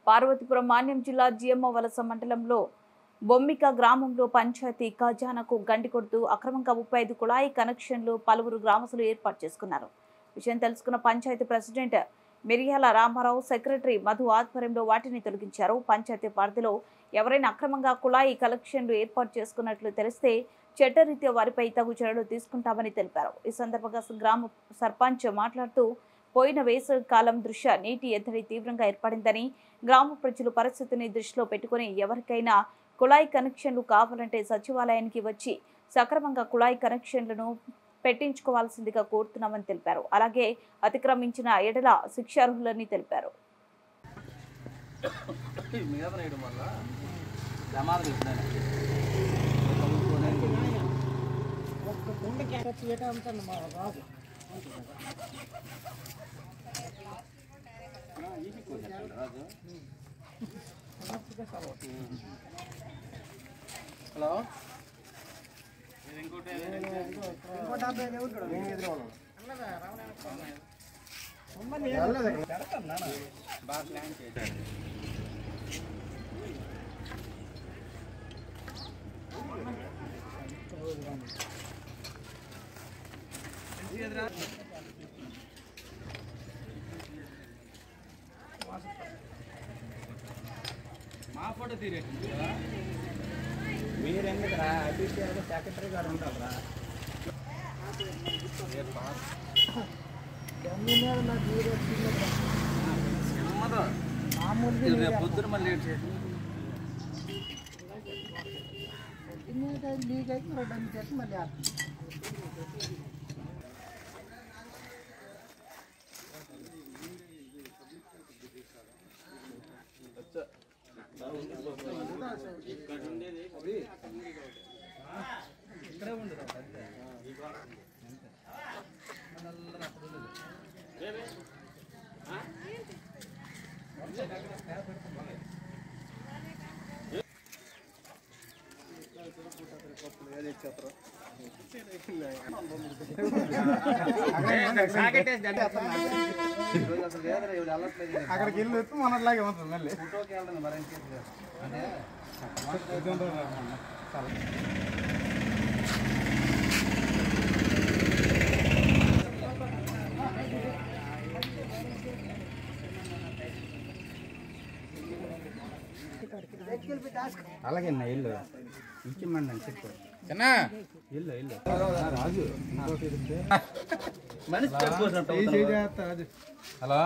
పార్వతీపురం మాన్యం జిల్లా జిఎమ్మ వలస మండలంలో బొమ్మిక గ్రామంలో పంచాయతీ ఖజానాకు గండి కొడుతూ అక్రమంగా 35 కుళాయి కనెక్షన్లు పలువురు గ్రామస్తులు ఏర్పాటు చేసుకున్నారు. విషయం తెలుసుకున్న పంచాయతీ ప్రెసిడెంట్ మిరియాల రామారావు, సెక్రటరీ మధు ఆధ్వర్యంలో వాటిని తొలగించారు. పంచాయతీ పరిధిలో ఎవరైనా అక్రమంగా కుళాయి కలెక్షన్లు ఏర్పాటు చేసుకున్నట్లు తెలిస్తే చట్టరీత్యా వారిపై తగు చర్యలు తీసుకుంటామని తెలిపారు. ఈ సందర్భంగా గ్రామ సర్పంచ్ మాట్లాడుతూ పోయిన వేసవి కాలం దృష్ట్యా నీటి ఎద్దడి తీవ్రంగా ఏర్పడిందని, గ్రామ ప్రజలు పరిస్థితిని దృష్టిలో పెట్టుకుని ఎవరికైనా కుళాయి కనెక్షన్లు కావాలంటే సచివాలయానికి వచ్చి సక్రమంగా కుళాయి కనెక్షన్లను పెట్టించుకోవాల్సిందిగా కోరుతున్నామని తెలిపారు. అలాగే అతిక్రమించిన ఎడల శిక్షార్హులని తెలిపారు. హలో మా ఫోటో తీరేది మీరెందుకురా అఫీషియల్గా సెక్రటరీ గారు ఉంటారా? పొద్దున మళ్ళీ లేట్ చేసి లీక్ అయితే రెండు చేసి మళ్ళీ ఇక్కడే ఉండదు అక్కడికి వెళ్ళి వచ్చి మనట్లాగే ఉంటుంది మళ్ళీ ఫోటోకి వెళ్ళండి మరి అంటే అలాగే ఇల్లు ఇచ్చిమ్మండి అని చెప్పు ఇల్లు ఇల్లు రాజు హలో